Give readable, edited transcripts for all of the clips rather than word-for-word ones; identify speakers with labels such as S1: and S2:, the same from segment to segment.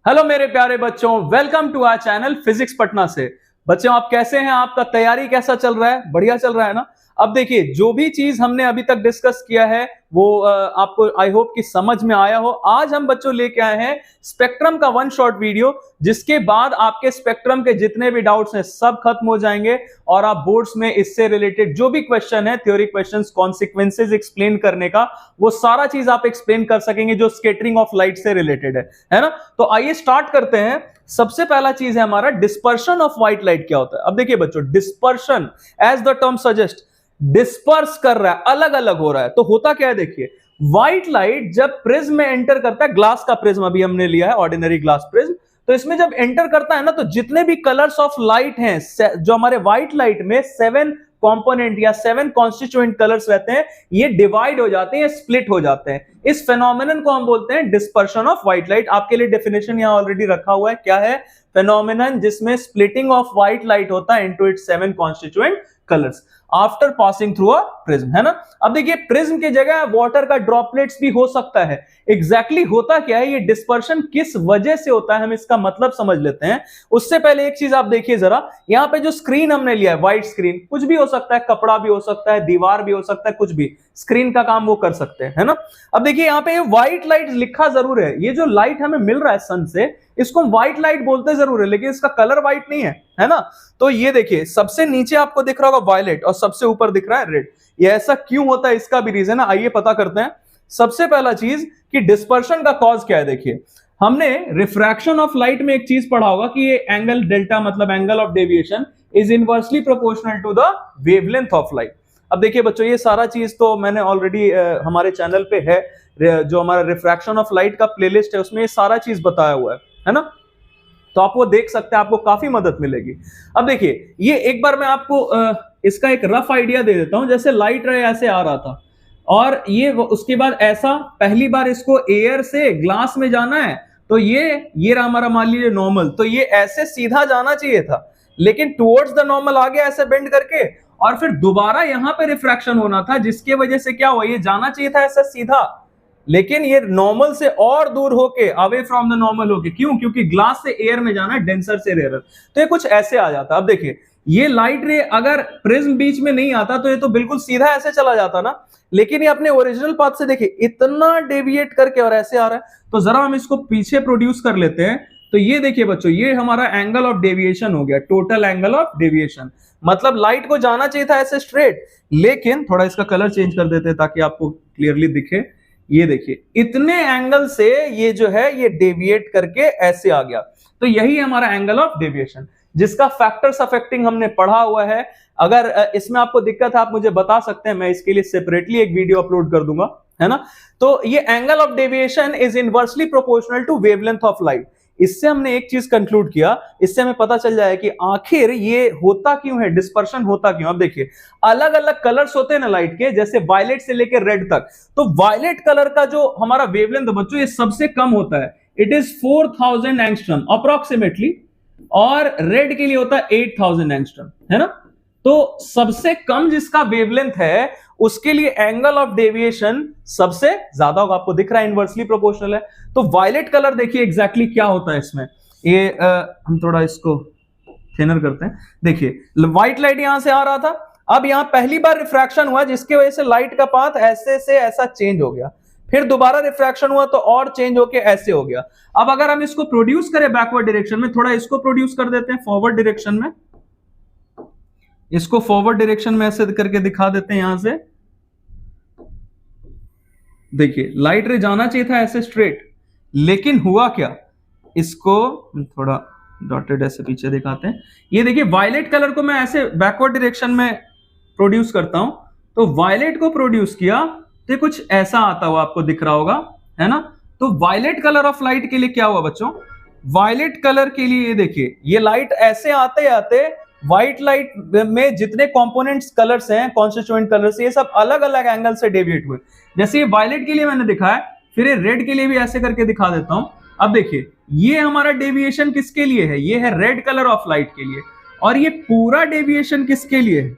S1: Hello मेरे प्यारे बच्चों, welcome to our channel physics Patna से। बच्चों आप कैसे हैं? आपका तैयारी कैसा चल रहा है? बढ़िया चल रहा है ना? अब देखिए, जो भी चीज हमने अभी तक डिस्कस किया है वो आपको आई होप कि समझ में आया हो। आज हम बच्चों लेके आए हैं स्पेक्ट्रम का वन शॉट वीडियो, जिसके बाद आपके स्पेक्ट्रम के जितने भी डाउट्स हैं सब खत्म हो जाएंगे और आप बोर्ड्स में इससे रिलेटेड जो भी क्वेश्चन है, थ्योरी क्वेश्चंस, कॉन्सिक्वेंसेज एक्सप्लेन करने का, वो सारा चीज आप एक्सप्लेन कर सकेंगे जो स्कैटरिंग ऑफ लाइट से रिलेटेड है ना? तो आइए स्टार्ट करते हैं। सबसे पहला चीज है हमारा डिस्पर्शन ऑफ व्हाइट लाइट। क्या होता है? अब देखिए बच्चों, dispersion as the term suggest, disperse कर रहा है, अलग अलग हो रहा है। तो होता क्या है, देखिए व्हाइट लाइट जब प्रिज्म में एंटर करता है, ग्लास का प्रिज्म अभी हमने लिया है, ऑर्डिनरी ग्लास प्रिज्म, तो इसमें जब एंटर करता है ना, तो जितने भी कलर्स ऑफ लाइट हैं, जो हमारे व्हाइट लाइट में 7 कंपोनेंट या 7 कॉन्स्टिट्यूएंट कलर्स रहते हैं, ये डिवाइड हो जाते हैं, स्प्लिट हो जाते हैं। इस फेनोमेनन को हम बोलते हैं डिस्पर्शन ऑफ व्हाइट लाइट। आपके लिए डेफिनेशन यहां ऑलरेडी रखा हुआ है। क्या है? फेनोमेनन जिसमें स्प्लिटिंग ऑफ व्हाइट लाइट होता है into its 7 constituent colours after passing through a prism, है ना? अब देखिए, प्रिज्म की जगह वाटर का ड्रॉपलेट्स भी हो सकता है। एग्जैक्टली होता क्या है, ये डिस्पर्शन किस वजह से होता है, हम इसका मतलब समझ लेते हैं। उससे पहले एक चीज आप देखिए जरा, यहां पे जो स्क्रीन हमने लिया है, व्हाइट स्क्रीन, कुछ भी हो सकता है, कपड़ा भी हो सकता है, दीवार भी हो सकता है, कुछ भी स्क्रीन का काम वो कर सकते हैं, है ना? अब देखिए यहां पे व्हाइट लाइट लिखा जरूर है। ये जो लाइट हमें मिल रहा है सन से, इसको हम व्हाइट लाइट बोलते जरूर है, लेकिन इसका कलर व्हाइट नहीं है ना? तो ये देखिए, सबसे नीचे आपको दिख रहा होगा वायलेट और सबसे ऊपर दिख रहा है रेड। ये ऐसा क्यों होता है, इसका भी रीजन है, आइए पता करते हैं। सबसे पहला चीज कि डिस्पर्शन का कॉज क्या है। देखिए, हमने रिफ्रैक्शन ऑफ लाइट में एक चीज पढ़ा होगा कि ये एंगल डेल्टा, मतलब angle of deviation, is inversely proportional to the wavelength of light. अब देखिए बच्चों, ये सारा चीज तो मैंने ऑलरेडी हमारे चैनल पे है, जो हमारा रिफ्रैक्शन ऑफ लाइट का प्लेलिस्ट है, उसमें ये सारा चीज बताया हुआ है ना? तो आप वो देख सकते हैं, आपको काफी मदद मिलेगी। अब देखिए, ये एक बार मैं आपको इसका एक रफ आइडिया दे देता हूं। जैसे लाइट रे ऐसे आ रहा था और ये उसके बाद ऐसा, पहली बार इसको एयर से ग्लास में जाना है, तो ये रहा हमारा, मान लीजिए नॉर्मल, तो ये ऐसे सीधा जाना चाहिए था, लेकिन टुवर्ड्स द नॉर्मल आ गया ऐसे बेंड करके, और फिर दोबारा यहां पे रिफ्रैक्शन होना था, जिसके वजह से क्या हुआ, ये जाना चाहिए था ऐसा सीधा, लेकिन ये नॉर्मल से और दूर होके, अवे फ्रॉम द नॉर्मल होके। क्यों? क्योंकि ग्लास से एयर में जाना है, डेंसर से रेयर, तो ये कुछ ऐसे आ जाता। अब देखिए, ये लाइट रे अगर प्रिज्म बीच में नहीं आता तो ये तो बिल्कुल सीधा ऐसे चला जाता ना, लेकिन ये अपने ओरिजिनल पाथ से देखिए इतना डेविएट करके और ऐसे आ रहा है। तो जरा हम इसको पीछे प्रोड्यूस कर लेते हैं। तो ये देखिए बच्चों, ये हमारा एंगल ऑफ डेविएशन हो गया, टोटल एंगल ऑफ डेविएशन। मतलब लाइट को जाना चाहिए था ऐसे स्ट्रेट, लेकिन थोड़ा इसका कलर चेंज कर देते हैं ताकि आपको क्लियरली दिखे। ये देखिए, इतने एंगल से ये जो है ये डेविएट करके ऐसे आ गया। तो यही हमारा एंगल ऑफ डेविएशन, जिसका फैक्टर्स अफेक्टिंग हमने पढ़ा हुआ है। अगर इसमें आपको दिक्कत है, आप मुझे बता सकते हैं, मैं इसके लिए सेपरेटली एक वीडियो अपलोड कर दूंगा, है ना? तो ये angle of deviation is inversely proportional to wavelength of light. इससे हमने एक चीज कंक्लूड किया, इससे हमें पता चल जाए कि आखिर ये होता क्यों है, डिस्पर्शन होता क्यों। अब देखिए, अलग अलग कलर्स होते हैं ना लाइट के, जैसे वायलेट से लेकर रेड तक। तो वायलेट कलर का जो हमारा वेवलेंथ बच्चों, ये सबसे कम होता है, इट इज 4000 एंगस्ट्रम अप्रोक्सीमेटली, और रेड के लिए होता है 8000 एंगस्ट्रम, है ना? तो सबसे कम जिसका वेवलेंथ है, उसके लिए एंगल ऑफ डेविएशन सबसे ज्यादा होगा। आपको दिख रहा है इनवर्सली प्रोपोर्शनल है। तो वायलेट कलर देखिए एग्जैक्टली क्या होता है इसमें। ये हम थोड़ा इसको थिनर करते हैं। देखिए, व्हाइट लाइट यहां से आ रहा था, अब यहां पहली बार रिफ्रैक्शन हुआ, जिसकी वजह से लाइट का पाथ ऐसे से ऐसा चेंज हो गया, फिर दोबारा रिफ्रैक्शन हुआ तो और चेंज होके ऐसे हो गया। अब अगर हम इसको प्रोड्यूस करें बैकवर्ड डायरेक्शन में, थोड़ा इसको प्रोड्यूस कर देते हैं फॉरवर्ड डायरेक्शन में, इसको फॉरवर्ड डायरेक्शन में ऐसे करके दिखा देते हैं। यहां से देखिए, लाइट रे जाना चाहिए था ऐसे स्ट्रेट, लेकिन हुआ क्या, इसको थोड़ा डॉटेड ऐसे पीछे दिखाते हैं। ये देखिए, वायलेट कलर को मैं ऐसे बैकवर्ड डायरेक्शन में प्रोड्यूस करता हूं, तो वायलेट को प्रोड्यूस किया तो कुछ ऐसा आता हुआ आपको दिख रहा होगा, है ना? तो वायलेट कलर ऑफ लाइट के लिए क्या हुआ बच्चों, वायलेट कलर के लिए ये देखिए, ये लाइट ऐसे आते आते व्हाइट लाइट में जितने कंपोनेंट्स कलर्स हैं, कॉन्स्टिट्यूएंट कलर्स, ये सब अलग अलग एंगल से डेविएट हुए। जैसे ये वायलेट के लिए मैंने दिखाया, फिर ये रेड के लिए भी ऐसे करके दिखा देता हूं। अब देखिए, ये हमारा डेविएशन किसके लिए है, ये है रेड कलर ऑफ लाइट के लिए, और ये पूरा डेविएशन किसके लिए है,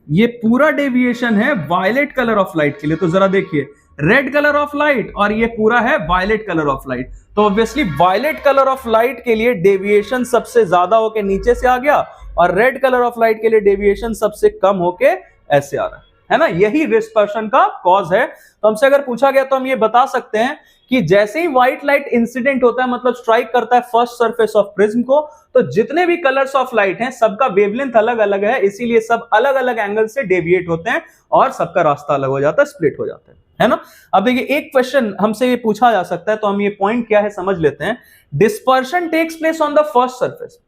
S1: ये पूरा डेविएशन है वायलेट कलर ऑफ लाइट के लिए। तो जरा देखिए, रेड कलर ऑफ लाइट और ये पूरा है वायलेट कलर ऑफ लाइट। तो obviously violet colour of light के लिए डेविएशन सबसे ज्यादा होके नीचे से आ गया और रेड कलर ऑफ लाइट के लिए डेविएशन सबसे कम होके ऐसे आ रहा है ना। यही डिस्पर्शन का कॉज है। तो हमसे अगर पूछा गया तो हम ये बता सकते हैं कि जैसे ही व्हाइट लाइट इंसिडेंट होता है, मतलब स्ट्राइक करता है फर्स्ट सरफेस ऑफ प्रिज्म को, तो जितने भी कलर्स ऑफ लाइट हैं सबका वेवलेंथ अलग अलग है, इसीलिए सब अलग अलग एंगल से डेविएट होते हैं और सबका रास्ता अलग हो जाता है, स्प्लिट हो जाता है ना। अब देखिए एक क्वेश्चन हमसे ये पूछा जा सकता है, तो हम ये पॉइंट क्या है समझ लेते हैं। Dispersion takes place on the first surface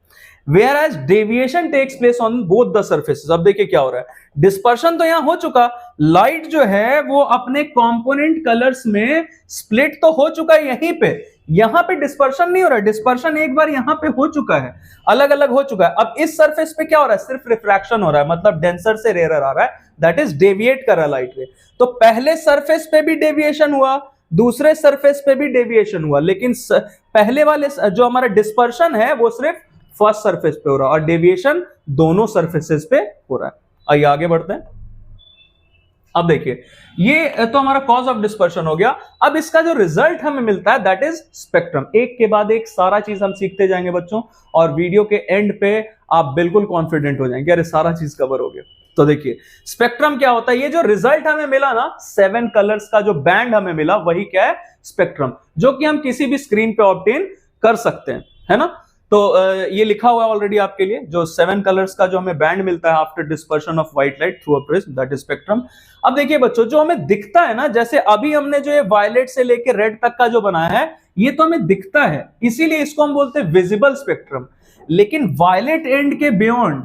S1: whereas deviation takes place on both the surfaces। अब देखिए क्या हो रहा है, डिस्पर्शन तो यहां हो चुका, लाइट जो है वो अपने कंपोनेंट कलर्स में स्प्लिट तो हो चुका है यहीं पे, यहां पे डिस्पर्शन नहीं हो रहा है, डिस्पर्शन एक बार यहां पे हो चुका है, अलग अलग हो चुका है। अब इस सरफेस पे क्या हो रहा है, सिर्फ रिफ्रैक्शन हो रहा है, मतलब डेंसर से रेयर आ रहा है, दैट इज डेविएट कर रहा है लाइट रे। तो पहले सरफेस पे भी डेविएशन हुआ, दूसरे सरफेस पे भी डेविएशन हुआ, लेकिन पहले वाले जो हमारा डिस्पर्शन है वो सिर्फ फर्स्ट सरफेस पे हो रहा है और डेविएशन दोनों सरफेसेस पे हो रहा है। आइए आगे बढ़ते हैं। अब देखिए ये तो हमारा कॉज ऑफ डिस्पर्शन हो गया। अब इसका जो रिजल्ट हमें मिलता है दैट इज स्पेक्ट्रम। एक के बाद एक सारा चीज हम सीखते जाएंगे बच्चों, और वीडियो के एंड पे आप बिल्कुल कॉन्फिडेंट हो जाएंगे, अरे सारा चीज कवर हो गया। तो देखिए स्पेक्ट्रम क्या होता है, ये जो रिजल्ट हमें मिला ना 7 कलर्स का जो बैंड हमें मिला वही क्या है, स्पेक्ट्रम, जो कि हम किसी भी स्क्रीन पे ऑब्टेन कर सकते हैं, है ना। तो ये लिखा हुआ है ऑलरेडी आपके लिए, जो 7 कलर्स का जो हमें बैंड मिलता है after dispersion of white light through a prism, that is spectrum. अब देखिए बच्चों जो हमें दिखता है ना, जैसे अभी हमने जो ये वायलेट से लेके रेड तक का जो बनाया है ये तो हमें दिखता है, इसीलिए इसको हम बोलते हैं विजिबल स्पेक्ट्रम। लेकिन वायलेट एंड के बियॉन्ड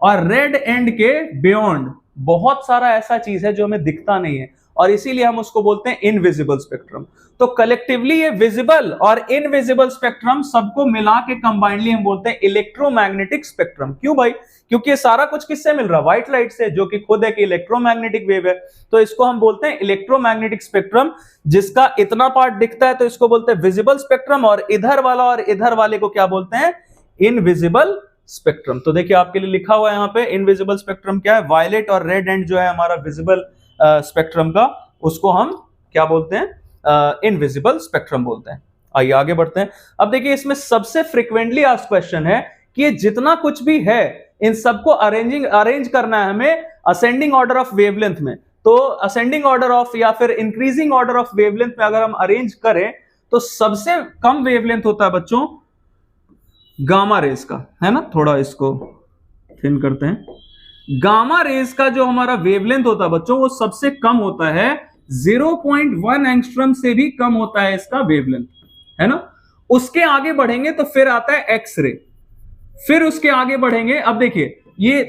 S1: और रेड एंड के बियॉन्ड बहुत सारा ऐसा चीज है जो हमें दिखता नहीं है, और इसीलिए हम उसको बोलते हैं इनविजिबल स्पेक्ट्रम। तो कलेक्टिवली ये विजिबल और इनविजिबल स्पेक्ट्रम सबको मिला के कंबाइंडली हम बोलते हैं इलेक्ट्रोमैग्नेटिक स्पेक्ट्रम। क्यों भाई, क्योंकि ये सारा कुछ किससे मिल रहा है, व्हाइट लाइट से, जो कि खुद एक इलेक्ट्रोमैग्नेटिक वेव है। तो इसको हम बोलते हैं इलेक्ट्रोमैग्नेटिक स्पेक्ट्रम, जिसका इतना पार्ट दिखता है तो इसको बोलते हैं विजिबल स्पेक्ट्रम, और इधर वाला और इधर वाले को क्या बोलते हैं, इनविजिबल स्पेक्ट्रम। तो देखिए आपके लिए लिखा हुआ है यहाँ पे इनविजिबल स्पेक्ट्रम क्या है, वायलेट और रेड एंड जो है हमारा विजिबल स्पेक्ट्रम का, उसको हम क्या बोलते हैं, इनविजिबल स्पेक्ट्रम बोलते हैं। आइए आगे बढ़ते हैं। अब देखिए इसमें सबसे फ्रीक्वेंटली आस्क्ड क्वेश्चन है कि ये जितना कुछ भी है इन सबको अरेंज करना है हमें असेंडिंग ऑर्डर ऑफ वेवलेंथ में। तो असेंडिंग ऑर्डर ऑफ या फिर इंक्रीजिंग ऑर्डर ऑफ वेवलेंथ में अगर हम अरेंज करें तो सबसे कम वेवलेंथ होता है बच्चों गामा रेज का, है ना। थोड़ा इसको थिन करते हैं। गामा रेज का जो हमारा वेवलेंथ होता है बच्चों वो सबसे कम होता है, 0.1 एंगस्ट्रम से भी कम होता है इसका वेवलेंथ, है ना। उसके आगे बढ़ेंगे तो फिर आता है एक्स रे, फिर उसके आगे बढ़ेंगे। अब देखिए ये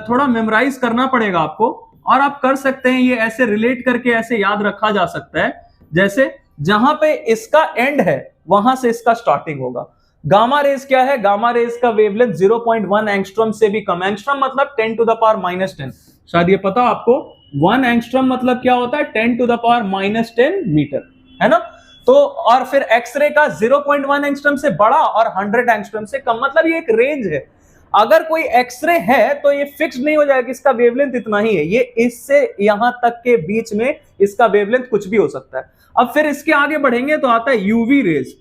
S1: थोड़ा मेमोराइज करना पड़ेगा आपको, और आप कर सकते हैं, ये ऐसे रिलेट करके ऐसे याद रखा जा सकता है, जैसे जहां पे इसका एंड है वहां से इसका स्टार्टिंग होगा। गामा रेज क्या है, गामा रेज का वेवलेंथ 0.1 एंगस्ट्रॉम से भी कम। एंगस्ट्रॉम मतलब 10 टू द पावर -10, शायद ये पता आपको। 1 एंगस्ट्रॉम मतलब क्या होता है, 10 टू द पावर -10 मीटर, है ना। तो और फिर एक्सरे का 0.1 एंगस्ट्रॉम से बड़ा और 100 एंगस्ट्रॉम से कम, मतलब ये एक रेंज है। अगर कोई एक्सरे है तो ये फिक्स नहीं हो जाएगा कि इसका वेवलेंथ इतना ही है, ये इससे यहां तक के बीच में इसका वेवलेंथ कुछ भी हो सकता है। अब फिर इसके आगे बढ़ेंगे तो आता है यूवी रेज।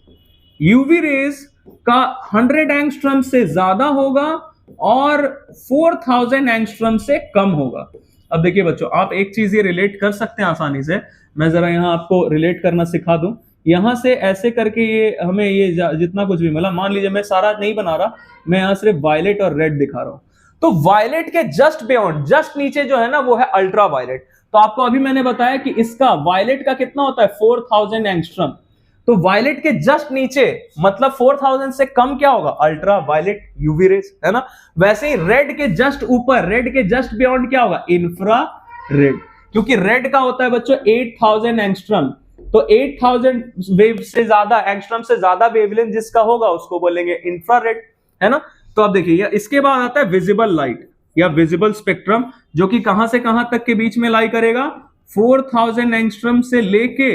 S1: यूवी रेज का 100 एंगस्ट्रॉम से ज्यादा होगा और 4000 एंगस्ट्रॉम से कम होगा। अब देखिए बच्चों आप एक चीज ये रिलेट कर सकते हैं आसानी से, मैं जरा यहां आपको रिलेट करना सिखा दूं। यहां से ऐसे करके ये हमें ये जितना कुछ भी मिला, मान लीजिए मैं सारा नहीं बना रहा, मैं यहां सिर्फ वायलेट और रेड दिखा रहा हूं। तो वायलेट के जस्ट बियॉन्ड, जस्ट नीचे जो है ना वो है अल्ट्रा वायलेट। तो आपको अभी मैंने बताया कि इसका वायलेट का कितना होता है, 4000 एंगस्ट्रॉम। तो वायलेट के जस्ट नीचे मतलब 4000 से कम क्या होगा, अल्ट्रा वायलेट यूवी रेज, है ना। वैसे ही रेड के जस्ट ऊपर, रेड के जस्ट बियॉन्ड क्या होगा, इंफ्रा रेड, क्योंकि रेड का होता है बच्चों 8000 एंगस्ट्रॉम। तो 8000 वेव से ज्यादा, एंगस्ट्रॉम से ज्यादा वेवलेंथ जिसका होगा उसको बोलेंगे इंफ्रारेड, है ना। तो अब देखिए इसके बाद आता है विजिबल लाइट या विजिबल स्पेक्ट्रम, जो कि कहां से कहां तक के बीच में लाई करेगा, 4000 एंगस्ट्रॉम से लेके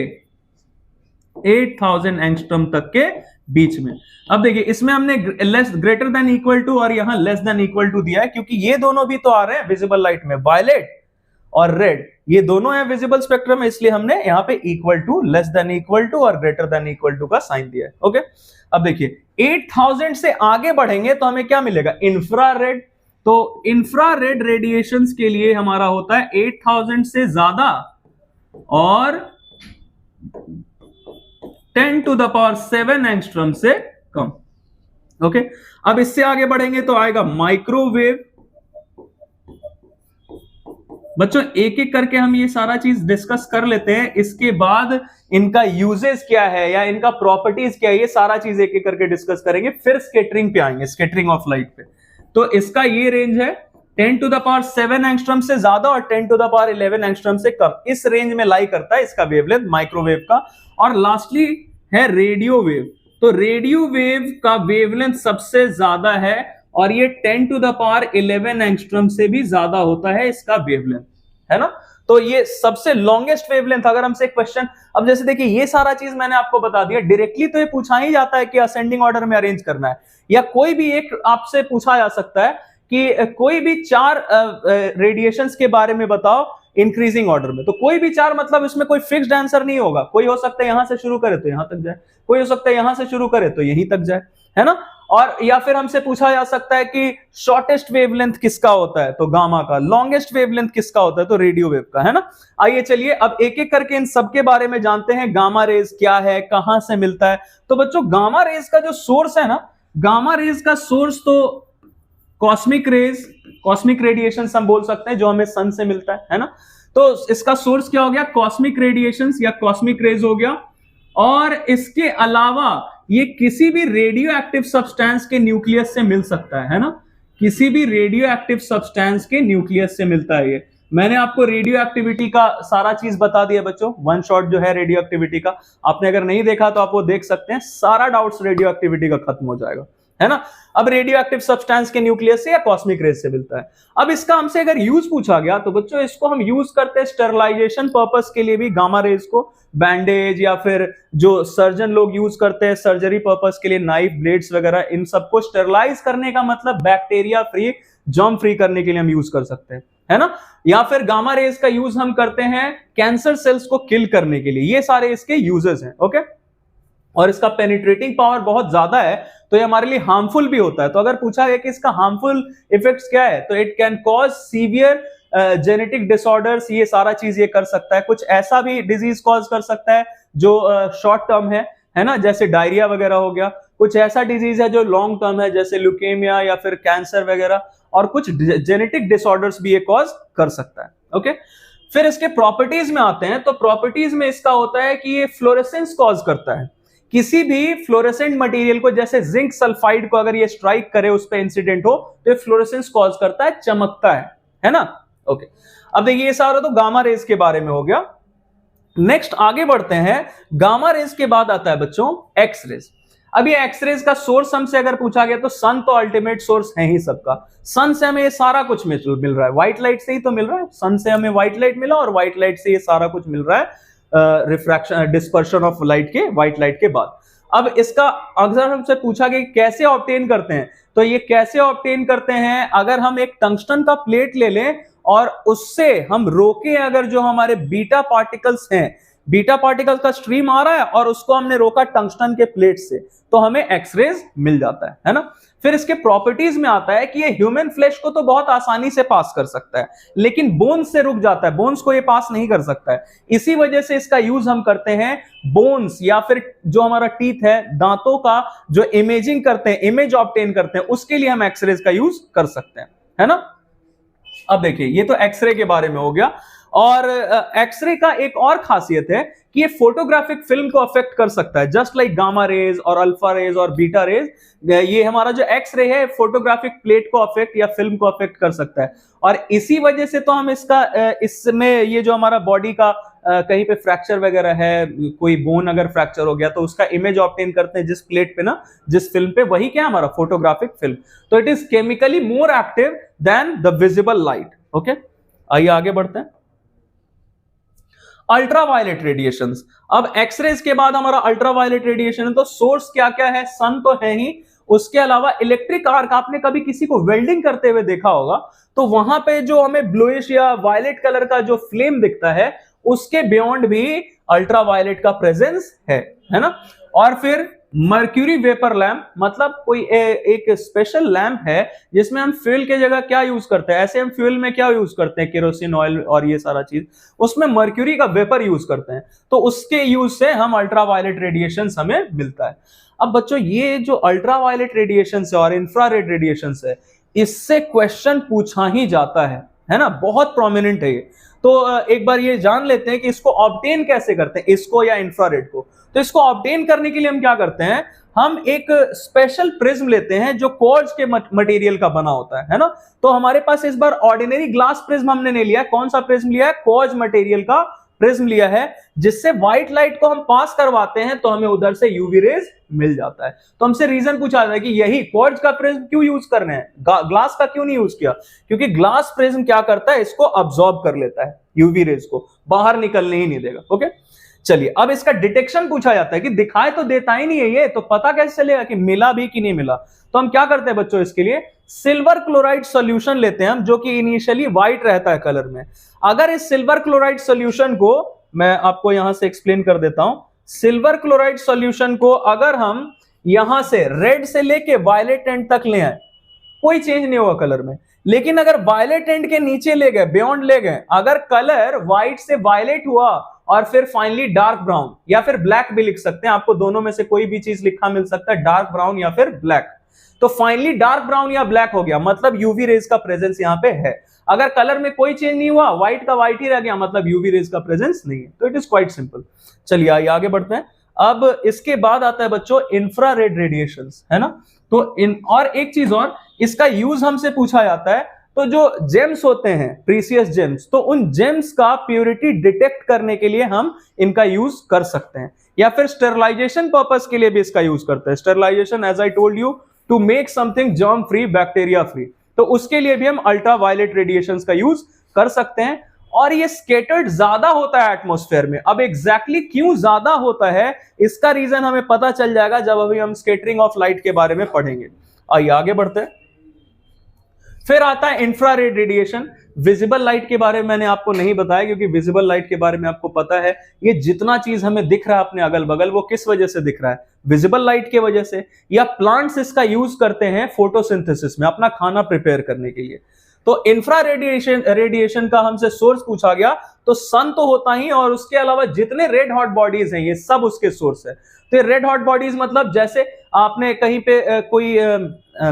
S1: 8000 एंगस्ट्रॉम तक के बीच में। अब देखिए इसमें हमने less greater than equal to और यहां लेस देन इक्वल टू दिया है, क्योंकि ये दोनों भी तो आ रहे हैं विजिबल लाइट में, वायलेट और रेड, ये दोनों है विजिबल स्पेक्ट्रम में, इसलिए हमने यहाँ पे equal to, less than equal to और ग्रेटर देन इक्वल टू का साइन दिया है। ओके, अब देखिए 8000 से आगे बढ़ेंगे तो हमें क्या मिलेगा, इंफ्रारेड। तो इंफ्रारेड रेडिएशंस के लिए हमारा होता है 8000 से ज्यादा और 10⁻⁷ एंगस्ट्रॉम से कम। ओके, अब इससे आगे बढ़ेंगे तो आएगा माइक्रोवेव। बच्चों एक एक करके हम ये सारा चीज डिस्कस कर लेते हैं, इसके बाद इनका यूजेस क्या है या इनका प्रॉपर्टीज क्या है, ये सारा चीज एक एक करके डिस्कस करेंगे, फिर स्कैटरिंग पे आएंगे, स्कैटरिंग ऑफ लाइट पे। तो इसका ये रेंज है 10⁻⁷ एंगस्ट्रॉम से ज्यादा और 10⁻11 एंगस्ट्रॉम से कम, इस रेंज में लाई करता है इसका वेवलेंथ माइक्रोवेव का। और लास्टली है रेडियो वेव। तो रेडियो वेव का वेवलेंथ सबसे ज्यादा है और ये 10⁻11 एंगस्ट्रॉम से भी ज्यादा होता है इसका वेवलेंथ, है ना। तो ये सबसे लॉन्गेस्ट वेवलेंथ। अगर हमसे क्वेश्चन, अब जैसे देखिए ये सारा चीज मैंने आपको बता दिया, डायरेक्टली तो ये पूछा ही जाता है कि असेंडिंग ऑर्डर में अरेंज करना है, या कोई भी एक आपसे पूछा जा सकता है कि कोई भी 4 रेडिएशंस के बारे में बताओ इंक्रीजिंग ऑर्डर में। तो कोई भी 4 मतलब इसमें कोई फिक्स्ड आंसर नहीं होगा, कोई हो सकता है यहां से शुरू करे तो यहां तक जाए, कोई हो सकता है यहां से शुरू करे तो यहीं तक जाए, है ना। और या फिर हमसे पूछा जा सकता है कि शॉर्टेस्ट वेवलेंथ किसका होता है, तो गामा का। लॉन्गेस्ट वेवलेंथ किसका होता है, तो रेडियो वेव का, है ना। आइए चलिए अब एक एक करके इन सब के बारे में जानते हैं। गामा रेज क्या है, कहां से मिलता है। तो बच्चों गामा रेज का जो सोर्स है ना, गामा रेज का सोर्स तो कॉस्मिक रेज, कॉस्मिक रेडिएशन हम बोल सकते हैं, जो हमें सन से मिलता है ना। तो इसका सोर्स क्या हो गया, कॉस्मिक रेडिएशंस या कॉस्मिक रेज हो गया। और इसके अलावा ये किसी भी रेडियो एक्टिव सब्सटेंस के न्यूक्लियस से मिल सकता है ना, किसी भी रेडियो एक्टिव सब्सटेंस के न्यूक्लियस से मिलता है। ये मैंने आपको रेडियो एक्टिविटी का सारा चीज बता दिया बच्चों, वन शॉट जो है रेडियो एक्टिविटी का, आपने अगर नहीं देखा तो आप वो देख सकते हैं, सारा डाउट्स रेडियो एक्टिविटी का खत्म हो जाएगा, है ना। अब रेडियो एक्टिव सब्सटेंस के न्यूक्लियस से या कॉस्मिक रेज से मिलता है। अब इसका हमसे अगर यूज पूछा गया तो बच्चों इसको हम यूज करते हैं स्टेरलाइजेशन पर्पस के लिए भी, गामा रेज को बैंडेज या फिर जो सर्जन लोग यूज करते हैं सर्जरी पर्पस के लिए, नाइफ ब्लेड्स वगैरह, इन सबको स्टेरलाइज करने का मतलब बैक्टीरिया फ्री, जर्म फ्री करने के लिए हम यूज कर सकते हैं, है ना। या फिर गामा रेज का यूज हम करते हैं कैंसर सेल्स को किल करने के लिए। ये सारे इसके यूजेस हैं। ओके, और इसका पेनिट्रेटिंग पावर बहुत ज्यादा है तो ये हमारे लिए हार्मफुल भी होता है। तो अगर पूछा गया कि इसका हार्मफुल इफेक्ट्स क्या है, तो it can cause severe genetic disorders, ये सारा चीज ये कर सकता है। कुछ ऐसा भी डिजीज कॉज कर सकता है जो शॉर्ट टर्म है ना, जैसे डायरिया वगैरह हो गया। कुछ ऐसा डिजीज है जो लॉन्ग टर्म है, जैसे ल्यूकेमिया या फिर कैंसर वगैरह। और कुछ जेनेटिक डिसऑर्डर्स भी ये कॉज कर सकता है। ओके, फिर इसके प्रॉपर्टीज में आते हैं। तो प्रॉपर्टीज में इसका होता है कि ये फ्लोरेसेंस कॉज करता है। किसी भी फ्लोरेसेंट मटेरियल को, जैसे जिंक सल्फाइड को अगर ये स्ट्राइक करे, उस पे इंसिडेंट हो, तो ये फ्लोरेसेंस कॉज करता है, चमकता है ना। ओके, अब देखिए ये सारा तो गामा रेज के बारे में हो गया। नेक्स्ट आगे बढ़ते हैं, गामा रेज के बाद आता है बच्चों एक्स रेज। अब ये एक्स रेज का सोर्स हमसे अगर पूछा गया तो सन तो अल्टीमेट सोर्स है ही सबका। सन से हमें ये सारा कुछ मिल रहा है, व्हाइट लाइट से ही तो मिल रहा है। सन से हमें व्हाइट लाइट मिला और व्हाइट लाइट से ये सारा कुछ मिल रहा है, रिफ्रैक्शन, डिस्पर्शन ऑफ लाइट के, व्हाइट लाइट के बाद। अब इसका अगर हमसे पूछा गया कैसे ऑब्टेन करते हैं, तो ये कैसे ऑब्टेन करते हैं, अगर हम एक टंगस्टन का प्लेट ले लें और उससे हम रोके, अगर जो हमारे बीटा पार्टिकल्स हैं, बीटा पार्टिकल का स्ट्रीम आ रहा है और उसको हमने रोका टंगस्टन के प्लेट से, तो हमें एक्सरेज मिल जाता है ना। फिर इसके प्रॉपर्टीज में आता है कि ये ह्यूमन फ्लैश को तो बहुत आसानी से पास कर सकता है, लेकिन बोन्स से रुक जाता है, बोन्स को ये पास नहीं कर सकता है। इसी वजह से इसका यूज हम करते हैं बोन्स या फिर जो हमारा टीथ है, दांतों का जो इमेजिंग करते हैं, इमेज ऑब्टेन करते हैं, उसके लिए हम एक्सरेज का यूज कर सकते हैं, है ना। अब देखिए ये तो एक्सरे के बारे में हो गया। और एक्सरे का एक और खासियत है कि ये फोटोग्राफिक फिल्म को अफेक्ट कर सकता है, जस्ट लाइक गामा रेज और अल्फा रेज और बीटा रेज। ये हमारा जो एक्सरे है फोटोग्राफिक प्लेट को अफेक्ट या फिल्म को अफेक्ट कर सकता है। और इसी वजह से तो हम इसका इसमें ये जो हमारा बॉडी का कहीं पे फ्रैक्चर वगैरह है, कोई बोन अगर फ्रैक्चर हो गया तो उसका इमेज ऑब्टेन करते हैं जिस प्लेट पे ना, जिस फिल्म पे, वही क्या हमारा फोटोग्राफिक फिल्म। तो it is chemically more active than the visible light. Okay, आइए आगे बढ़ते हैं। Ultraviolet radiations. अब एक्सरेज के बाद हमारा अल्ट्रावायलेट रेडिएशन है, तो सोर्स क्या क्या है, सन तो है ही, उसके अलावा इलेक्ट्रिक आर्क, आपने कभी किसी को वेल्डिंग करते हुए देखा होगा, तो वहां पे जो हमें ब्लूइश या वायलेट कलर का जो फ्लेम दिखता है, उसके बियॉन्ड भी अल्ट्रा वायलेट का प्रेजेंस है ना। और फिर मर्क्यूरी वेपर लैंप, मतलब कोई एक स्पेशल लैंप है जिसमें हम फ्यूल की जगह क्या यूज करते हैं, ऐसे हम फ्यूल में क्या यूज करते हैं, केरोसिन ऑयल और ये सारा चीज, उसमें मर्क्यूरी का वेपर यूज करते हैं, तो उसके यूज से हम अल्ट्रा वायलेट रेडिएशन हमें मिलता है। अब बच्चों ये जो अल्ट्रा वायलेट रेडिएशन है और इंफ्रारेड रेडिएशन है, इससे क्वेश्चन पूछा ही जाता है ना, बहुत प्रोमिनेंट है ये। तो एक बार ये जान लेते हैं कि इसको ऑब्टेन कैसे करते हैं, इसको या इंफ्रारेड को। तो इसको ऑब्टेन करने के लिए हम क्या करते हैं, हम एक स्पेशल प्रिज्म लेते हैं जो क्वार्ट्ज के मटेरियल का बना होता है ना। तो हमारे पास इस बार ऑर्डिनरी ग्लास प्रिज्म हमने नहीं लिया, कौन सा प्रिज्म लिया है, क्वार्ट्ज मटेरियल का प्रिज्म लिया है, जिससे व्हाइट लाइट को हम पास करवाते हैं तो हमें उधर से यूवी रेज मिल जाता है। तो हमसे रीजन पूछा जाता है कि यही क्वार्ट्ज का प्रिज्म क्यों यूज करना है, ग्लास का क्यों नहीं यूज किया, क्योंकि ग्लास प्रिज्म क्या करता है, इसको अब्सॉर्ब कर लेता है, यूवी रेज को बाहर निकलने ही नहीं देगा। ओके, चलिए अब इसका डिटेक्शन पूछा जाता है कि दिखाई तो देता ही नहीं है ये, तो पता कैसे चलेगा कि मिला भी कि नहीं मिला। तो हम क्या करते हैं बच्चों, इसके लिए सिल्वर क्लोराइड सॉल्यूशन लेते हैं हम, जो कि इनिशियली व्हाइट रहता है कलर में। अगर इस सिल्वर क्लोराइड सॉल्यूशन को मैं आपको यहां से एक्सप्लेन कर देता हूं, सिल्वर क्लोराइड सॉल्यूशन को अगर हम यहां से रेड से लेके वायलेट एंड तक ले आए, कोई चेंज नहीं होगा कलर में। लेकिन अगर वायलेट एंड के नीचे ले गए, बियॉन्ड ले गए, अगर कलर व्हाइट से वायलेट हुआ और फिर फाइनली डार्क ब्राउन या फिर ब्लैक भी लिख सकते हैं, आपको दोनों में से कोई भी चीज लिखा मिल सकता है, डार्क ब्राउन या फिर ब्लैक। तो फाइनली डार्क ब्राउन या ब्लैक हो गया, मतलब यूवी रेज का प्रेजेंस यहां पे है। अगर कलर में कोई चेंज नहीं हुआ, व्हाइट का व्हाइट ही रह गया, मतलब यूवी रेज का प्रेजेंस नहीं है। तो इट इज क्वाइट सिंपल। चलिए आगे बढ़ते हैं। अब इसके बाद आता है बच्चों इंफ्रारेड रेडिएशंस, है ना। तो और एक चीज और, इसका यूज हमसे पूछा जाता है, तो जो जेम्स होते हैं, प्रीसियस जेम्स, तो उन जेम्स का प्योरिटी डिटेक्ट करने के लिए हम इनका यूज कर सकते हैं, या फिर स्टेरलाइजेशन पर्पस के लिए भी इसका यूज करते हैं। Sterilisation, as I told you, to make something germ free, bacteria free, तो उसके लिए भी हम अल्ट्रा वायलेट रेडिएशंस का यूज कर सकते हैं। और ये स्केटर्ड ज्यादा होता है एटमॉस्फेयर में। अब एग्जैक्टली क्यों ज्यादा होता है, इसका रीजन हमें पता चल जाएगा जब अभी हम स्केटरिंग ऑफ लाइट के बारे में पढ़ेंगे। आइए आगे बढ़ते हैं। फिर आता है इंफ्रारेड रेडिएशन। विजिबल लाइट के बारे में मैंने आपको नहीं बताया, क्योंकि विजिबल लाइट के बारे में आपको पता है, ये जितना चीज हमें दिख रहा है अपने अगल बगल, वो किस वजह से दिख रहा है, विजिबल लाइट की वजह से। या प्लांट्स इसका यूज करते हैं फोटोसिंथेसिस में, अपना खाना प्रिपेयर करने के लिए। तो इंफ्रा रेडिएशन का हमसे सोर्स पूछा गया, तो सन तो होता ही, और उसके अलावा जितने रेड हॉट बॉडीज हैं ये सब उसके सोर्स है। तो रेड हॉट बॉडीज मतलब जैसे आपने कहीं पे कोई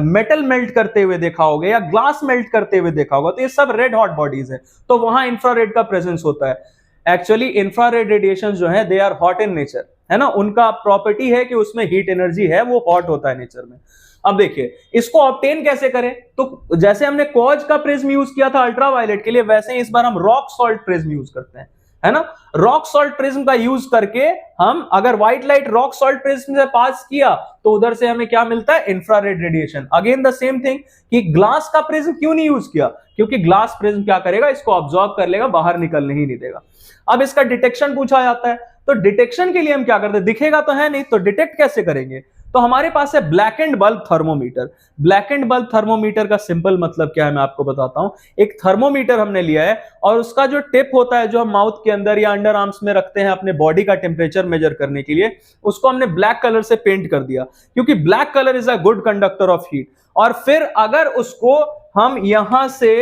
S1: मेटल मेल्ट करते हुए देखा होगा या ग्लास मेल्ट करते हुए देखा होगा, तो ये सब रेड हॉट बॉडीज है, तो वहां इंफ्रारेड का प्रेजेंस होता है। एक्चुअली इंफ्रारेड रेडिएशन जो है, they are hot in nature, है ना, उनका प्रॉपर्टी है कि उसमें हीट एनर्जी है, वो हॉट होता है नेचर में। अब देखिए इसको ऑब्टेन कैसे करें, तो जैसे हमने क्वार्ट्ज का प्रिज्म यूज किया था अल्ट्रावायलेट के लिए, वैसे ही इस बार हम रॉक सॉल्ट प्रिज्म यूज करते हैं, है ना। रॉक सॉल्ट प्रिज्म का यूज करके हम अगर white light rock salt prism से पास किया तो उधर से हमें क्या मिलता है, infrared radiation. Again the same thing कि ग्लास का प्रिज्म क्यों नहीं यूज किया, क्योंकि ग्लास प्रिज्म क्या करेगा, इसको ऑब्जॉर्ब कर लेगा, बाहर निकलने ही नहीं देगा। अब इसका डिटेक्शन पूछा जाता है, तो डिटेक्शन के लिए हम क्या करते हैं, दिखेगा तो है नहीं, तो डिटेक्ट कैसे करेंगे, तो हमारे पास है black and bulb thermometer. Black and bulb thermometer का सिंपल मतलब क्या है मैं आपको बताता हूं। एक थर्मोमीटर हमने लिया है और उसका जो टिप होता है, जो हम माउथ के अंदर या अंडर आर्म्स में रखते हैं अपने बॉडी का टेम्परेचर मेजर करने के लिए, उसको हमने ब्लैक कलर से पेंट कर दिया, क्योंकि black colour is a good conductor of heat. और फिर अगर उसको हम यहां से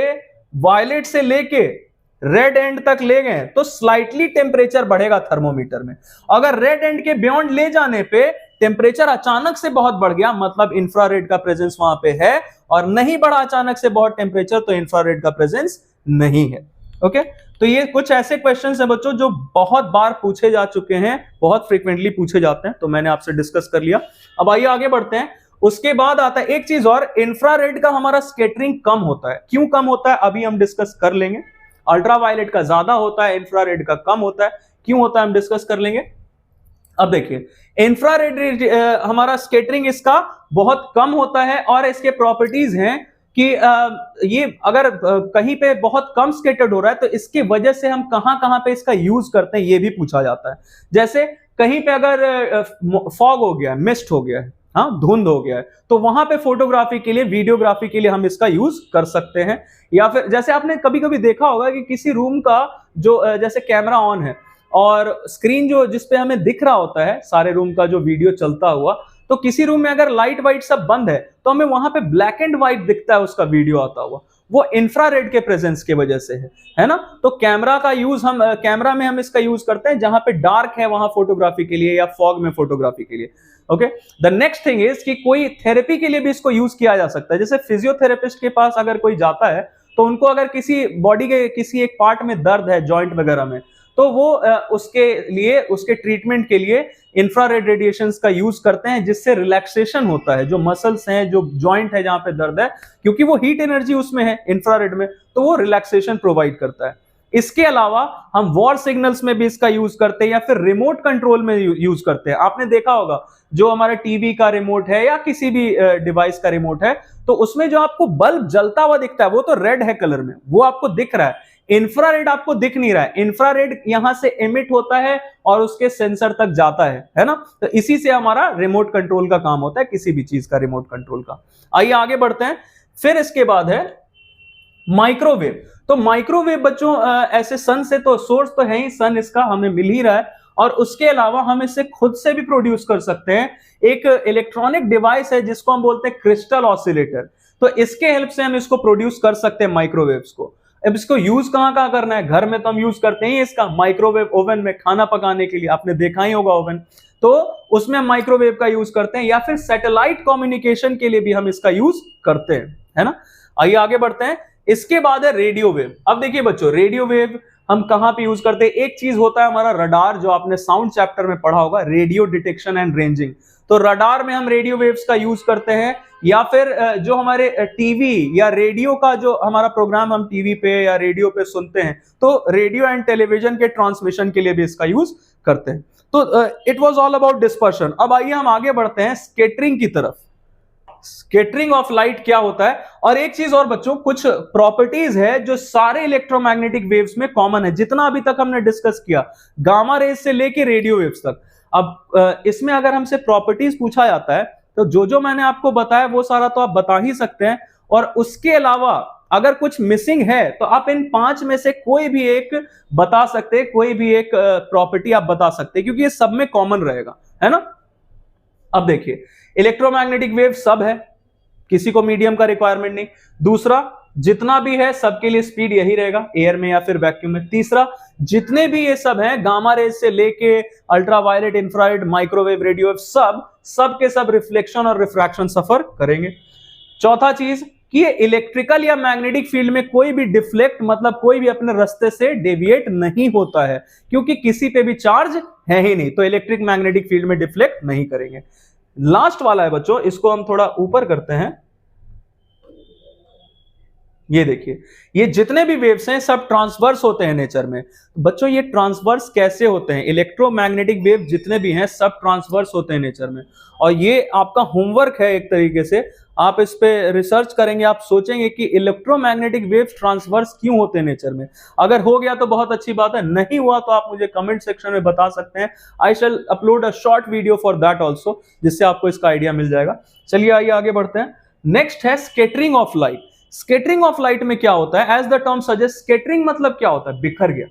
S1: वायलेट से लेके रेड एंड तक ले गए तो स्लाइटली टेम्परेचर बढ़ेगा थर्मोमीटर में। अगर रेड एंड के बियॉन्ड ले जाने पे टेम्परेचर अचानक से बहुत बढ़ गया, मतलब इंफ्रारेड का प्रेजेंस वहां पे है, और नहीं बढ़ा अचानक से बहुत टेम्परेचर, तो इंफ्रारेड का प्रेजेंस नहीं है। ओके, तो ये कुछ ऐसे क्वेश्चंस हैं बच्चों जो बहुत बार पूछे जा चुके हैं, बहुत फ्रीक्वेंटली पूछे जाते हैं, तो मैंने आपसे डिस्कस कर लिया। अब आइए आगे बढ़ते हैं। उसके बाद आता है एक चीज और, इंफ्रारेड का हमारा स्कैटरिंग कम होता है। क्यों कम होता है अभी हम डिस्कस कर लेंगे। अल्ट्रावायलेट का ज्यादा होता है, इंफ्रारेड का कम होता है। क्यों होता है हम डिस्कस कर लेंगे। अब देखिए इंफ्रारेड हमारा स्कैटरिंग इसका बहुत कम होता है, और इसके प्रॉपर्टीज हैं कि ये अगर कहीं पे बहुत कम स्कैटर्ड हो रहा है तो इसकी वजह से हम कहां पे इसका यूज करते हैं ये भी पूछा जाता है। जैसे कहीं पे अगर फॉग हो गया, मिस्ट हो गया है, हाँ, धुंध हो गया है, तो वहां पे फोटोग्राफी के लिए, वीडियोग्राफी के लिए हम इसका यूज कर सकते हैं। या फिर जैसे आपने कभी कभी देखा होगा कि किसी रूम का जो जैसे कैमरा ऑन है और स्क्रीन जो जिसपे हमें दिख रहा होता है सारे रूम का जो वीडियो चलता हुआ, तो किसी रूम में अगर लाइट वाइट सब बंद है तो हमें वहां पे ब्लैक एंड व्हाइट दिखता है उसका वीडियो आता हुआ, वो इंफ्रारेड के प्रेजेंस की वजह से है ना। तो कैमरा का यूज हम कैमरा में हम इसका यूज करते हैं जहां पे डार्क है वहां फोटोग्राफी के लिए या फॉग में फोटोग्राफी के लिए। Okay, the next thing is कि कोई थेरेपी के लिए भी इसको यूज किया जा सकता है। जैसे फिजियोथेरेपिस्ट के पास अगर कोई जाता है तो उनको अगर किसी बॉडी के किसी एक पार्ट में दर्द है, जॉइंट वगैरह में, तो वो उसके लिए, उसके ट्रीटमेंट के लिए इंफ्रारेड रेडिएशंस का यूज करते हैं, जिससे रिलैक्सेशन होता है। जो मसल्स हैं, जो जॉइंट है जहां पे दर्द है, क्योंकि वो हीट एनर्जी उसमें है इंफ्रारेड में, तो वो रिलैक्सेशन प्रोवाइड करता है। इसके अलावा हम वॉर सिग्नल्स में भी इसका यूज करते हैं या फिर रिमोट कंट्रोल में यूज करते हैं। आपने देखा होगा जो हमारे टीवी का रिमोट है या किसी भी डिवाइस का रिमोट है, तो उसमें जो आपको बल्ब जलता हुआ दिखता है वो तो रेड है कलर में, वो आपको दिख रहा है। इंफ्रारेड आपको दिख नहीं रहा है। इंफ्रारेड यहां से एमिट होता है और उसके सेंसर तक जाता है ना। तो इसी से हमारा रिमोट कंट्रोल का काम होता है, किसी भी चीज का रिमोट कंट्रोल का। आइए आगे बढ़ते हैं। फिर इसके बाद है माइक्रोवेव। तो माइक्रोवेव बच्चों ऐसे सन से तो सोर्स तो है ही, सन इसका हमें मिल ही रहा है, और उसके अलावा हम इसे खुद से भी प्रोड्यूस कर सकते हैं। एक इलेक्ट्रॉनिक डिवाइस है जिसको हम बोलते हैं क्रिस्टल ऑसिलेटर, तो इसके हेल्प से हम इसको प्रोड्यूस कर सकते हैं माइक्रोवेव्स को। अब इसको यूज कहां करना है? घर में तो हम यूज करते हैं इसका, माइक्रोवेव ओवन में खाना पकाने के लिए, आपने देखा ही होगा ओवन, तो उसमें माइक्रोवेव का यूज करते हैं। या फिर सैटेलाइट कम्युनिकेशन के लिए भी हम इसका यूज करते हैं, है ना। आइए आगे बढ़ते हैं। इसके बाद है रेडियो वेव। अब देखिए बच्चों, रेडियो वेव हम कहां पे यूज करते हैं? एक चीज होता है हमारा रडार, जो आपने साउंड चैप्टर में पढ़ा होगा, रेडियो डिटेक्शन एंड रेंजिंग। तो रडार में हम रेडियो वेव्स का यूज करते हैं। या फिर जो हमारे टीवी या रेडियो का जो हमारा प्रोग्राम हम टीवी पे या रेडियो पे सुनते हैं, तो रेडियो एंड टेलीविजन के ट्रांसमिशन के लिए भी इसका यूज करते हैं। तो it was all about dispersion. अब आइए हम आगे बढ़ते हैं स्कैटरिंग की तरफ। स्कैटरिंग ऑफ लाइट क्या होता है? और एक चीज और बच्चों, कुछ प्रॉपर्टीज है जो सारे इलेक्ट्रोमैग्नेटिक वेव्स में कॉमन है, जितना अभी तक हमने डिस्कस किया, गामा रेज से लेके रेडियो वेव्स तक। अब इसमें अगर हमसे प्रॉपर्टीज पूछा जाता है तो जो मैंने आपको बताया वो सारा तो आप बता ही सकते हैं, और उसके अलावा अगर कुछ मिसिंग है तो आप इन 5 में से कोई भी एक बता सकते हैं, कोई भी एक प्रॉपर्टी आप बता सकते हैं, क्योंकि ये सब में कॉमन रहेगा, है ना। अब देखिए, इलेक्ट्रोमैग्नेटिक वेव सब है, किसी को मीडियम का रिक्वायरमेंट नहीं। दूसरा, जितना भी है सबके लिए स्पीड यही रहेगा, एयर में या फिर वैक्यूम में। तीसरा, जितने भी ये सब हैं, गामा रेज से लेके अल्ट्रावायलेट, इंफ्रारेड, माइक्रोवेव, रेडियो, सब के सब रिफ्लेक्शन और रिफ्रैक्शन सफर करेंगे। चौथा चीज कि ये इलेक्ट्रिकल या मैग्नेटिक फील्ड में कोई भी डिफ्लेक्ट, मतलब कोई भी अपने रास्ते से डेविएट नहीं होता है, क्योंकि किसी पे भी चार्ज है ही नहीं, तो इलेक्ट्रिक मैग्नेटिक फील्ड में डिफ्लेक्ट नहीं करेंगे। लास्ट वाला है बच्चों, इसको हम थोड़ा ऊपर करते हैं। ये देखिए, ये जितने भी वेव्स हैं सब ट्रांसवर्स होते हैं नेचर में। बच्चों ये ट्रांसवर्स कैसे होते हैं? इलेक्ट्रोमैग्नेटिक वेव जितने भी हैं सब ट्रांसवर्स होते हैं नेचर में, और ये आपका होमवर्क है एक तरीके से। आप इस पे रिसर्च करेंगे, आप सोचेंगे कि इलेक्ट्रोमैग्नेटिक वेव्स ट्रांसवर्स क्यों होते हैं नेचर में। अगर हो गया तो बहुत अच्छी बात है, नहीं हुआ तो आप मुझे कमेंट सेक्शन में बता सकते हैं। I shall upload a short video for that also, जिससे आपको इसका आइडिया मिल जाएगा। चलिए आइए आगे बढ़ते हैं। नेक्स्ट है scattering of light. Scattering of light में क्या होता है? As the term suggest, scattering मतलब क्या होता है? बिखर गया।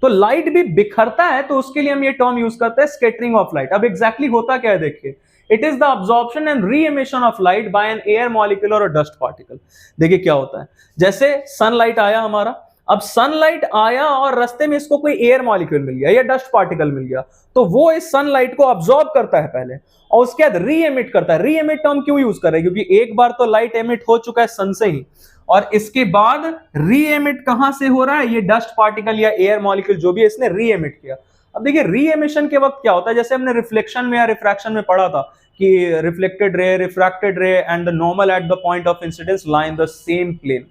S1: तो लाइट भी बिखरता है, तो उसके लिए हम ये टर्म यूज करते हैं, स्कैटरिंग ऑफ लाइट। अब एग्जैक्टली होता क्या है देखिए, it is the absorption and re-emission of light by an air molecule और अ डस्ट पार्टिकल। देखिए क्या होता है, जैसे सनलाइट आया हमारा, अब सनलाइट आया और रास्ते में इसको कोई एयर मॉलिक्यूल मिल गया या डस्ट पार्टिकल मिल गया, तो वो इस सनलाइट को अब्सॉर्ब करता है पहले, और उसके बाद री एमिट करता है। री एमिट टर्म क्यों यूज कर रहे हैं? क्योंकि एक बार तो लाइट एमिट हो चुका है सन से ही, और इसके बाद री एमिट कहां से हो रहा है? ये डस्ट पार्टिकल या एयर मॉलिक्यूल जो भी है, इसने री एमिट किया। अब देखिए री एमिशन के वक्त क्या होता है, जैसे हमने रिफ्लेक्शन में या रिफ्रैक्शन में पढ़ा था कि reflected ray, refracted ray and the normal at the point of incidence lie in the same plane.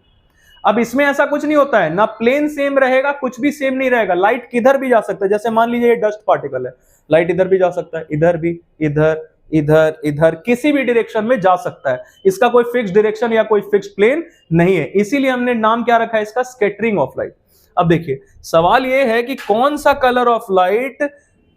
S1: अब इसमें ऐसा कुछ नहीं होता है, ना प्लेन सेम रहेगा, कुछ भी सेम नहीं रहेगा। लाइट किधर भी जा सकता है, जैसे मान लीजिए ये डस्ट पार्टिकल है, लाइट इधर भी जा सकता है, इधर भी, इधर, इधर, इधर, किसी भी डायरेक्शन में जा सकता है। इसका कोई फिक्स डायरेक्शन या कोई फिक्स प्लेन नहीं है, इसीलिए हमने नाम क्या रखा है इसका? Scattering of light. अब देखिए सवाल ये है कि कौन सा कलर ऑफ लाइट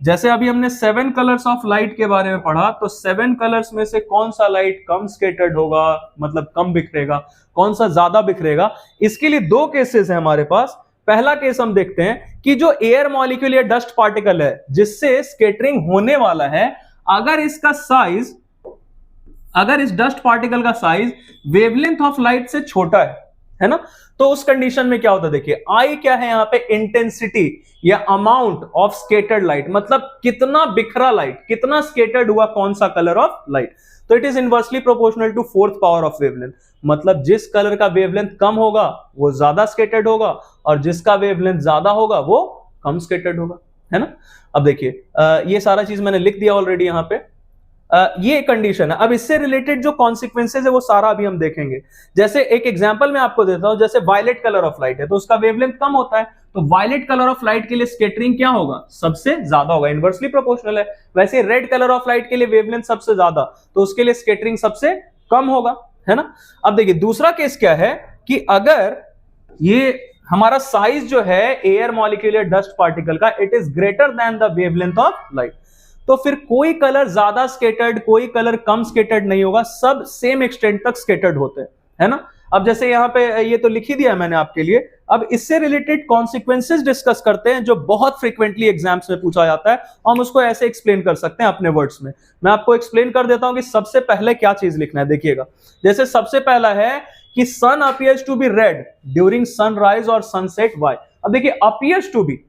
S1: जैसे अभी हमने 7 कलर्स ऑफ लाइट के बारे में पढ़ा, तो 7 कलर्स में से कौन सा लाइट कम स्कैटर्ड होगा, मतलब कम बिखरेगा, कौन सा ज्यादा बिखरेगा। इसके लिए 2 केसेस है हमारे पास। पहला केस हम देखते हैं कि जो एयर मॉलिक्यूल या डस्ट पार्टिकल है जिससे स्कैटरिंग होने वाला है, अगर इसका साइज, अगर इस डस्ट पार्टिकल का साइज वेवलेंथ ऑफ लाइट से छोटा है ना, तो उस कंडीशन में क्या होता है, देखिए आई क्या है यहां पे, इंटेंसिटी या अमाउंट ऑफ स्कैटर्ड लाइट, मतलब कितना बिखरा लाइट, कितना स्कैटर्ड हुआ कौन सा कलर ऑफ लाइट। तो it is inversely proportional to 4th power of wavelength, मतलब जिस कलर का वेवलेंथ कम होगा वो ज्यादा स्कैटर्ड होगा और जिसका वेवलेंथ ज्यादा होगा वो कम स्कैटर्ड होगा, है ना। अब देखिए ये सारा चीज मैंने लिख दिया ऑलरेडी यहां पे। ये कंडीशन है। अब इससे रिलेटेड जो कॉन्सिक्वेंसेज है वो सारा अभी हम देखेंगे। जैसे एक एग्जांपल मैं आपको देता हूं, जैसे वायलेट कलर ऑफ लाइट है तो उसका वेवलेंथ कम होता है, तो वायलेट कलर ऑफ लाइट के लिए स्कैटरिंग क्या होगा, सबसे ज्यादा होगा, इनवर्सली प्रोपोर्शनल है। वैसे रेड कलर ऑफ लाइट के लिए वेवलेंथ सबसे ज्यादा, तो उसके लिए स्कैटरिंग सबसे कम होगा, है ना। अब देखिए दूसरा केस क्या है कि अगर ये हमारा साइज जो है एयर मॉलिक्यूल या डस्ट पार्टिकल का, it is greater than the wavelength of light, तो फिर कोई कलर ज्यादा स्कैटर्ड कोई कलर कम स्कैटर्ड नहीं होगा, सब सेम एक्सटेंट तक स्कैटर्ड होते हैं, है ना। अब जैसे यहां पे ये तो लिख ही दिया है मैंने आपके लिए। अब इससे रिलेटेड कॉन्सिक्वेंसेस डिस्कस करते हैं जो बहुत फ्रीक्वेंटली एग्जाम्स में पूछा जाता है, हम उसको ऐसे एक्सप्लेन कर सकते हैं अपने वर्ड्स में। मैं आपको एक्सप्लेन कर देता हूं कि सबसे पहले क्या चीज लिखना है, देखिएगा। जैसे सबसे पहला है कि sun appears to be red during sunrise और सनसेट, व्हाई। अब देखिए अपीयर्स टू बी,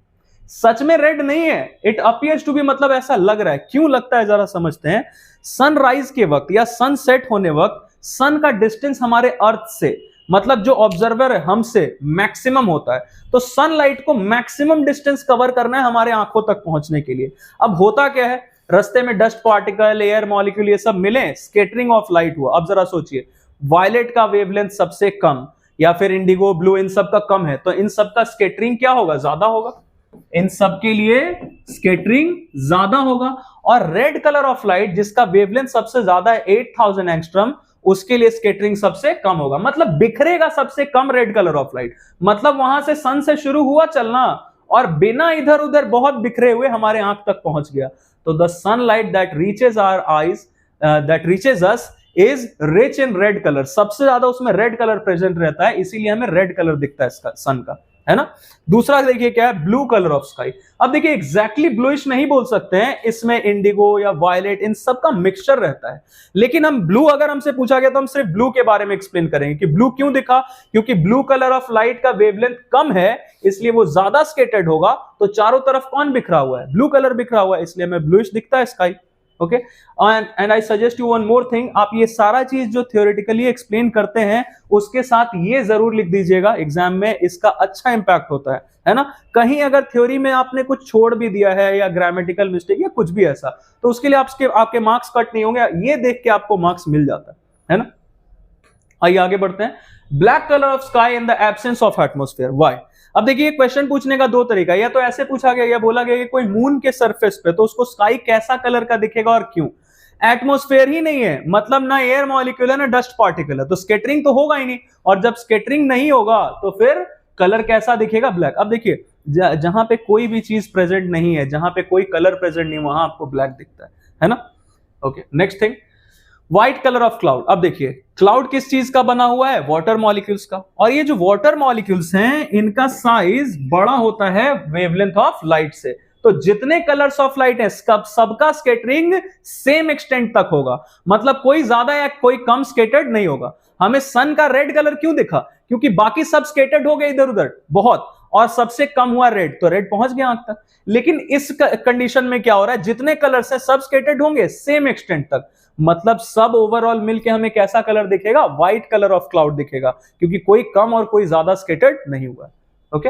S1: सच में रेड नहीं है, इट अपीयर्स टू बी मतलब ऐसा लग रहा है। क्यों लगता है जरा समझते हैं। सनराइज के वक्त या सनसेट होने वक्त सन का डिस्टेंस हमारे अर्थ से, मतलब जो ऑब्जर्वर है हमसे, मैक्सिमम होता है, तो सनलाइट को मैक्सिमम डिस्टेंस कवर करना है हमारे आंखों तक पहुंचने के लिए। अब होता क्या है, रास्ते में डस्ट पार्टिकल, एयर मॉलिक्यूल ये सब मिले, स्कैटरिंग ऑफ लाइट हुआ। अब जरा सोचिए, वायलेट का वेवलेंथ सबसे कम या फिर इंडिगो, ब्लू, इन सब का कम है, तो इन सब का स्कैटरिंग क्या होगा, ज्यादा होगा, इन सब के लिए स्कैटरिंग ज्यादा होगा। और रेड कलर ऑफ लाइट जिसका वेवलेंथ सबसे ज्यादा है 8000 एंगस्ट्रॉम, उसके लिए स्कैटरिंग सबसे कम होगा, मतलब बिखरेगा सबसे कम रेड कलर ऑफ लाइट, मतलब वहां से सन से शुरू हुआ चलना और बिना इधर उधर बहुत बिखरे हुए हमारे आंख तक पहुंच गया। तो the sunlight that reaches our eyes, that reaches us is rich in red colour, सबसे ज्यादा उसमें रेड कलर प्रेजेंट रहता है, इसीलिए हमें रेड कलर दिखता है इसका, सन का, है ना। दूसरा देखिए क्या है, ब्लू कलर ऑफ स्काई। अब देखिए एग्जैक्टली ब्लूइश नहीं बोल सकते हैं, इसमें इंडिगो या वायलेट इन सब का मिक्सचर रहता है, लेकिन हम ब्लू अगर हमसे पूछा गया तो हम सिर्फ ब्लू के बारे में एक्सप्लेन करेंगे कि ब्लू क्यों दिखा, क्योंकि ब्लू कलर ऑफ लाइट का वेवलेंथ कम है, इसलिए वो ज्यादा स्कैटर्ड होगा, तो चारों तरफ कौन बिखरा हुआ है, ब्लू कलर बिखरा हुआ है, इसलिए हमें ब्लूइश दिखता है sky. Okay, and I suggest you one more thing, आप ये सारा चीज जो थियोरेटिकली एक्सप्लेन करते हैं उसके साथ ये जरूर लिख दीजिएगा एग्जाम में, इसका अच्छा इंपैक्ट होता है ना। कहीं अगर थ्योरी में आपने कुछ छोड़ भी दिया है या ग्रामेटिकल मिस्टेक या कुछ भी ऐसा, तो उसके लिए आपके मार्क्स कट नहीं होंगे, ये देख के आपको मार्क्स मिल जाता है ना। आइए आगे बढ़ते हैं। Black colour of sky in the absence of atmosphere, why. अब देखिए क्वेश्चन पूछने का 2 तरीका, या तो ऐसे पूछा गया या बोला गया कि कोई मून के सरफेस पे, तो उसको स्काई कैसा कलर का दिखेगा और क्यों। एटमॉस्फेयर ही नहीं है, मतलब ना एयर मॉलिक्यूल है ना डस्ट पार्टिकल है, तो स्कैटरिंग तो होगा ही नहीं, और जब स्कैटरिंग नहीं होगा तो फिर कलर कैसा दिखेगा, ब्लैक। अब देखिए जहां पे कोई भी चीज प्रेजेंट नहीं है, जहां पे कोई कलर प्रेजेंट नहीं, वहां आपको ब्लैक दिखता है ना। Okay, next thing, white colour of cloud. अब देखिए क्लाउड किस चीज का बना हुआ है, वाटर मॉलिक्यूल्स का, और ये जो वाटर मॉलिक्यूल्स हैं इनका साइज बड़ा होता है वेवलेंथ ऑफ लाइट से, तो जितने कलर्स ऑफ लाइट है सबका स्कैटरिंग सेम एक्सटेंट तक होगा, मतलब कोई ज्यादा या कोई कम स्कैटर्ड नहीं होगा। हमें सन का रेड कलर क्यों दिखा, क्योंकि बाकी सब स्कैटर्ड हो गए इधर उधर बहुत, और सबसे कम हुआ रेड, तो रेड पहुंच गया आंख तक। लेकिन इस कंडीशन में क्या हो रहा है, जितने कलर्स हैं सब स्कैटर्ड होंगे सेम एक्सटेंट तक, मतलब सब ओवरऑल मिलके हमें कैसा कलर दिखेगा, व्हाइट कलर ऑफ क्लाउड दिखेगा, क्योंकि कोई कम और कोई ज्यादा स्कैटर्ड नहीं हुआ। ओके,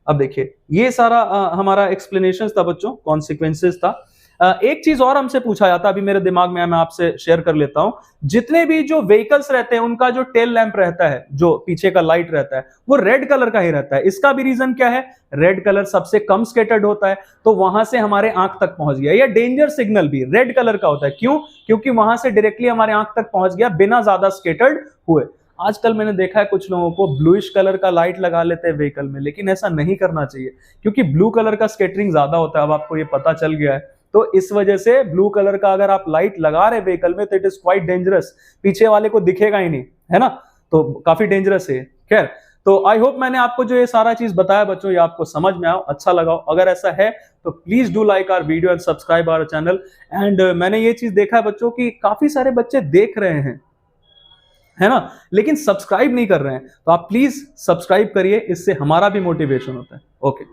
S1: अब देखिए ये सारा हमारा एक्सप्लेनेशन था बच्चों, कॉन्सिक्वेंसेस था। एक चीज और हमसे पूछा जाता, अभी मेरे दिमाग में मैं आपसे शेयर कर लेता हूं। जितने भी जो व्हीकल्स रहते हैं उनका जो टेल लैंप रहता है, जो पीछे का लाइट रहता है, वो रेड कलर का ही रहता है। इसका भी रीजन क्या है, रेड कलर सबसे कम स्कैटर्ड होता है, तो वहां से हमारे आंख तक पहुंच गया। या डेंजर सिग्नल भी रेड कलर का होता है, क्यों, क्योंकि वहां से डायरेक्टली हमारे आंख तक पहुंच गया बिना ज्यादा स्कैटर्ड हुए। आजकल मैंने देखा है कुछ लोगों को ब्लूइश कलर का लाइट लगा लेते हैं व्हीकल में, लेकिन ऐसा नहीं करना चाहिए क्योंकि ब्लू कलर का स्कैटरिंग ज्यादा होता है, अब आपको ये पता चल गया है। तो इस वजह से ब्लू कलर का अगर आप लाइट लगा रहे व्हीकल में तो इट इज क्वाइट डेंजरस, पीछे वाले को दिखेगा ही नहीं, है ना, तो काफी डेंजरस है। खैर, तो आई होप मैंने आपको जो ये सारा चीज बताया बच्चों, ये आपको समझ में आओ, अच्छा लगा। अगर ऐसा है तो please do like our video and subscribe our channel. And मैंने ये चीज देखा है बच्चों कि काफी सारे बच्चे देख रहे हैं, है ना, लेकिन सब्सक्राइब नहीं कर रहे हैं, तो आप प्लीज सब्सक्राइब करिए, इससे हमारा भी मोटिवेशन होता है। ओके।